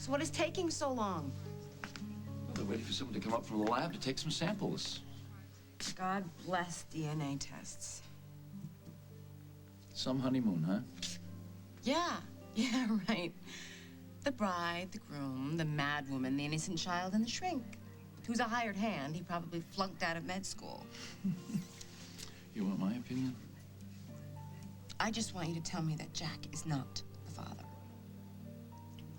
So what is taking so long? Well, they're waiting for someone to come up from the lab to take some samples. God bless DNA tests. Some honeymoon, huh? Yeah, right. The bride, the groom, the mad woman, the innocent child, and the shrink. Who's a hired hand, he probably flunked out of med school. You want my opinion? I just want you to tell me that Jack is not the father.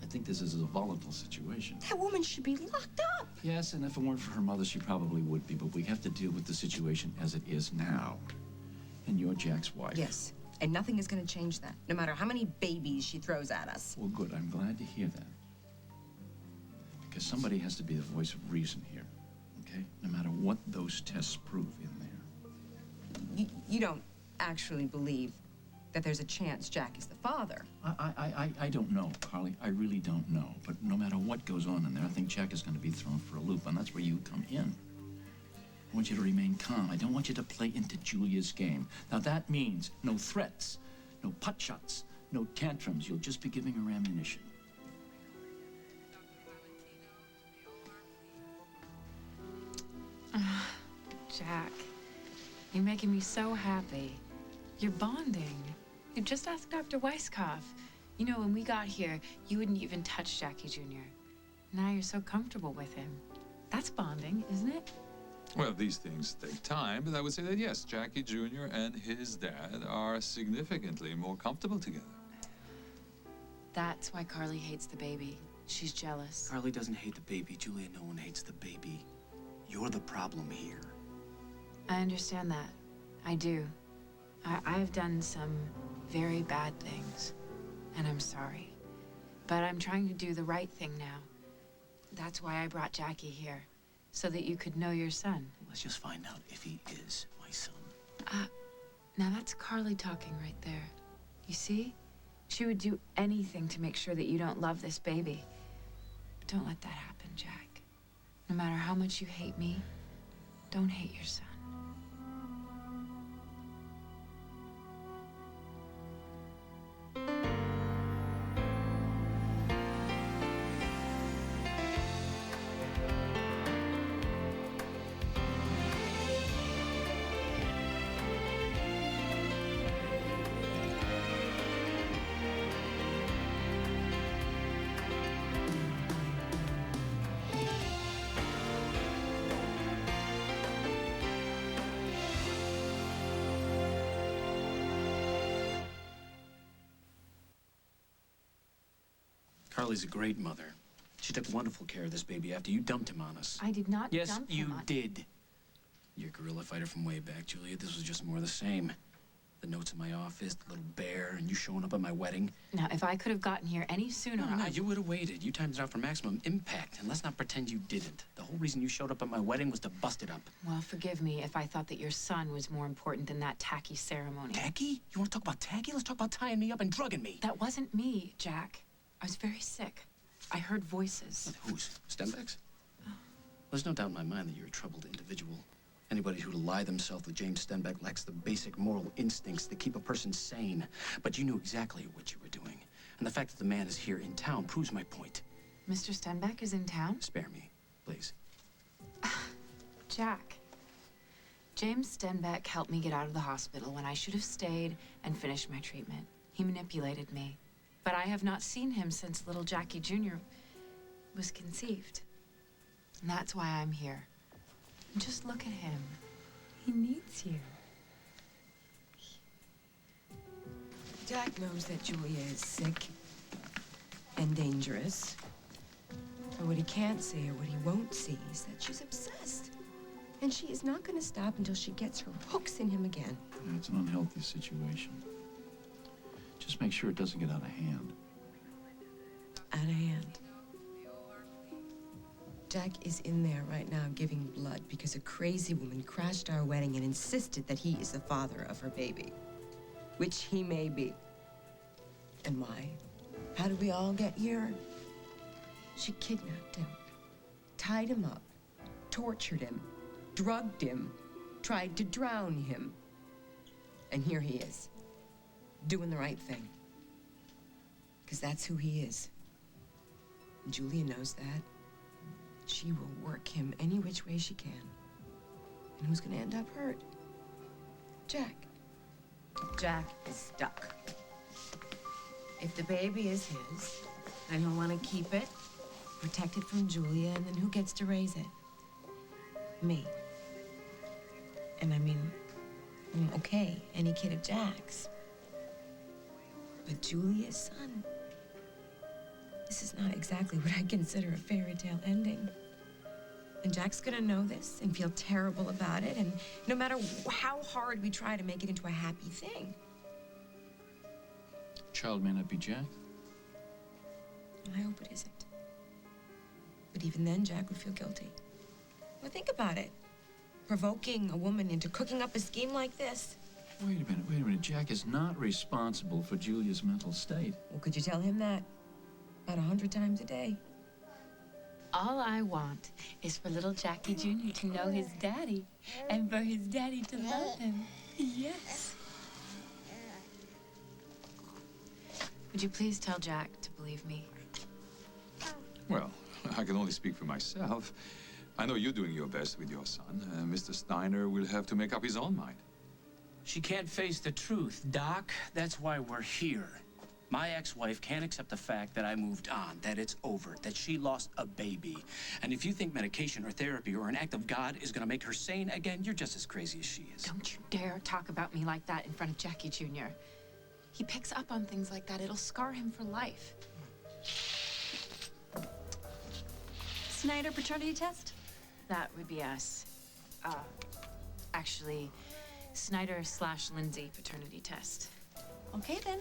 I think this is a volatile situation. That woman should be locked up. Yes, and if it weren't for her mother, she probably would be, but we have to deal with the situation as it is now. And you're Jack's wife. Yes, and nothing is going to change that, no matter how many babies she throws at us. Well, good. I'm glad to hear that. Because somebody has to be the voice of reason here, okay? No matter what those tests prove in there. You don't actually believe that there's a chance Jack is the father. I don't know, Carly. I really don't know. But no matter what goes on in there, I think Jack is going to be thrown for a loop, and that's where you come in. I want you to remain calm. I don't want you to play into Julia's game. Now, that means no threats, no putt shots, no tantrums. You'll just be giving her ammunition. Jack, you're making me so happy. You're bonding. You just asked Dr. Weisskopf. You know, when we got here, you wouldn't even touch Jackie Jr. Now you're so comfortable with him. That's bonding, isn't it? Well, these things take time, but I would say that yes, Jackie Jr. and his dad are significantly more comfortable together. That's why Carly hates the baby. She's jealous. Carly doesn't hate the baby. Julia, no one hates the baby. You're the problem here. I understand that. I do. I've done some very bad things, and I'm sorry. But I'm trying to do the right thing now. That's why I brought Jackie here, so that you could know your son. Let's just find out if he is my son. Now that's Carly talking right there. You see? She would do anything to make sure that you don't love this baby. But don't let that happen, Jack. No matter how much you hate me, don't hate your son. Carly's a great mother. She took wonderful care of this baby after you dumped him on us. I did not Yes, dump him you on... did. You're a guerrilla fighter from way back, Julia. This was just more of the same. The notes in my office, the little bear, and you showing up at my wedding. Now, if I could have gotten here any sooner... No, you would have waited. You timed it out for maximum impact. And let's not pretend you didn't. The whole reason you showed up at my wedding was to bust it up. Well, forgive me if I thought that your son was more important than that tacky ceremony. Tacky? You want to talk about tacky? Let's talk about tying me up and drugging me. That wasn't me, Jack. I was very sick. I heard voices. Whose? Stenbeck's? There's no doubt in my mind that you're a troubled individual. Anybody who'd ally themselves with James Stenbeck lacks the basic moral instincts that keep a person sane. But you knew exactly what you were doing. And the fact that the man is here in town proves my point. Mr. Stenbeck is in town? Spare me, please. Jack. James Stenbeck helped me get out of the hospital when I should have stayed and finished my treatment. He manipulated me. But I have not seen him since little Jackie Jr. was conceived. And that's why I'm here. And just look at him. He needs you. Jack knows that Julia is sick and dangerous. And what he can't say or what he won't see is that she's obsessed. And she is not going to stop until she gets her hooks in him again. Yeah, it's an unhealthy situation. Just make sure it doesn't get out of hand. Out of hand. Jack is in there right now giving blood because a crazy woman crashed our wedding and insisted that he is the father of her baby. Which he may be. And why? How did we all get here? She kidnapped him, tied him up, tortured him, drugged him, tried to drown him. And here he is, doing the right thing. Because that's who he is. Julia knows that. She will work him any which way she can. And who's gonna end up hurt? Jack. Jack is stuck. If the baby is his, then he'll want to keep it, protect it from Julia, and then who gets to raise it? Me. And I mean, okay, any kid of Jack's. But Julia's son, this is not exactly what I consider a fairy tale ending. And Jack's gonna know this and feel terrible about it, and no matter how hard we try to make it into a happy thing. Child may not be Jack. I hope it isn't. But even then, Jack would feel guilty. Well, think about it. Provoking a woman into cooking up a scheme like this. Wait a minute. Jack is not responsible for Julia's mental state. Well, could you tell him that about 100 times a day? All I want is for little Jackie Jr. to know his daddy and for his daddy to love him. Yes. Would you please tell Jack to believe me? Well, I can only speak for myself. I know you're doing your best with your son. Mr. Steiner will have to make up his own mind. She can't face the truth, Doc. That's why we're here. My ex-wife can't accept the fact that I moved on, that it's over, that she lost a baby. And if you think medication or therapy or an act of God is gonna make her sane again, you're just as crazy as she is. Don't you dare talk about me like that in front of Jackie Jr. He picks up on things like that. It'll scar him for life. Snyder paternity test? That would be us. Actually, Snyder/Lindsay paternity test. Okay, then.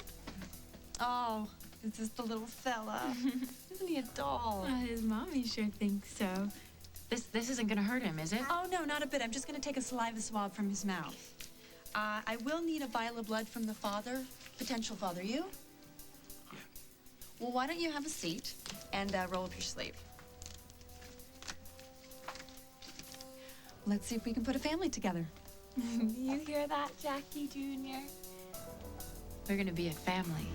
Oh, is this the little fella? Isn't he a doll? His mommy sure thinks so. This isn't gonna hurt him, is it? Oh, no, not a bit. I'm just going to take a saliva swab from his mouth. I will need a vial of blood from the father, potential father. You? Yeah. Well, why don't you have a seat and roll up your sleeve? Let's see if we can put a family together. You hear that, Jackie Jr.? We're gonna be a family.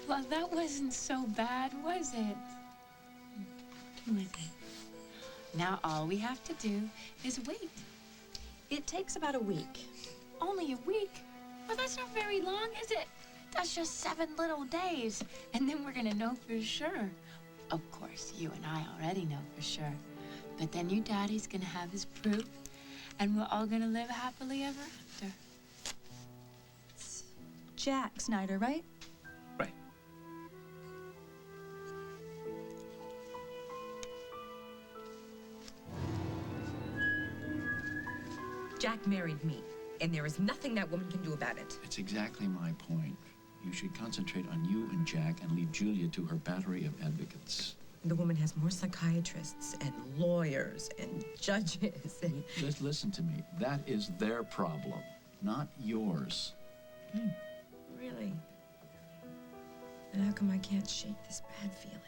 Well, that wasn't so bad, was it? Was it? Now all we have to do is wait. It takes about a week. Only a week? Well, that's not very long, is it? That's just 7 little days. And then we're gonna know for sure. Of course, you and I already know for sure. But then your daddy's gonna have his proof, and we're all gonna live happily ever after. It's Jack Snyder, right? Right. Jack married me, and there is nothing that woman can do about it. It's exactly my point. You should concentrate on you and Jack and leave Julia to her battery of advocates. The woman has more psychiatrists and lawyers and judges and... Just listen to me. That is their problem, not yours. Okay? Really? And how come I can't shake this bad feeling?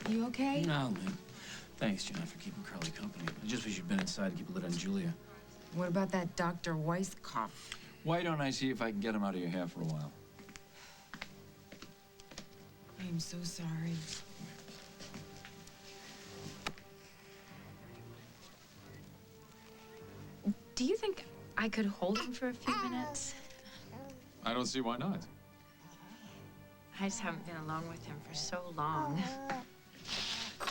You okay? No, man. Thanks, John, for keeping Carly company. I just wish you'd been inside to keep a lid on Julia. What about that Dr. Weisskopf? Why don't I see if I can get him out of your hair for a while? I am so sorry. Do you think I could hold him for a few minutes? I don't see why not. I just haven't been alone with him for so long.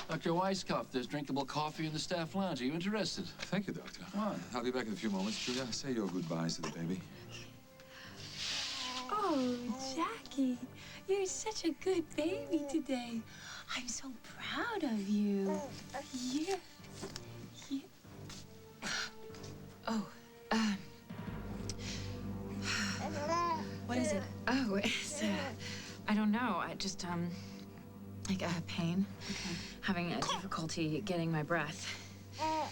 Dr. Weisskopf, there's drinkable coffee in the staff lounge. Are you interested? Thank you, Doctor. Come on. I'll be back in a few moments. Julia, say your goodbyes to the baby. Oh, Jackie, you're such a good baby today. I'm so proud of you. Yeah. Yeah. Oh, What is it? oh, it's, I don't know. I just, like, pain. Okay. Having a difficulty getting my breath.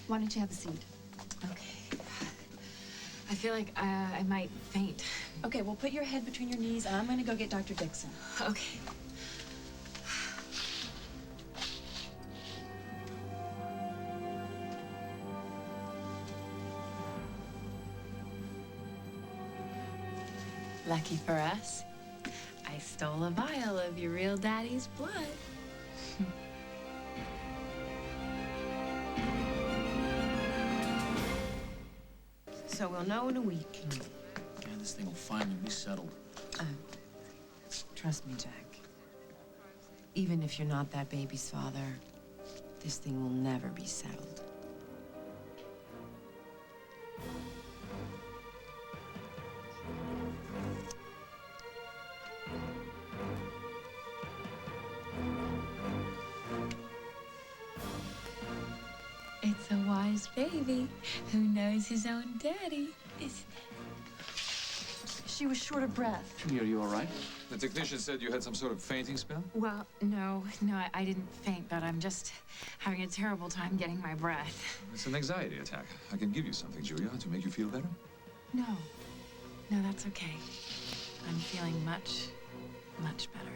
Why don't you have a seat? Okay. I feel like I might faint. Okay, well, put your head between your knees, and I'm going to go get Dr. Dixon. Okay. Lucky for us, I stole a vial of your real daddy's blood. So we'll know in a week. Man, this thing will finally be settled. Trust me, Jack. Even if you're not that baby's father, this thing will never be settled. It's a wise baby who knows his own daddy, isn't it? She was short of breath. Julie, are you all right? The technician said you had some sort of fainting spell? Well, no, I didn't faint, but I'm just having a terrible time getting my breath. It's an anxiety attack. I can give you something, Julia, to make you feel better. No, that's okay. I'm feeling much, much better.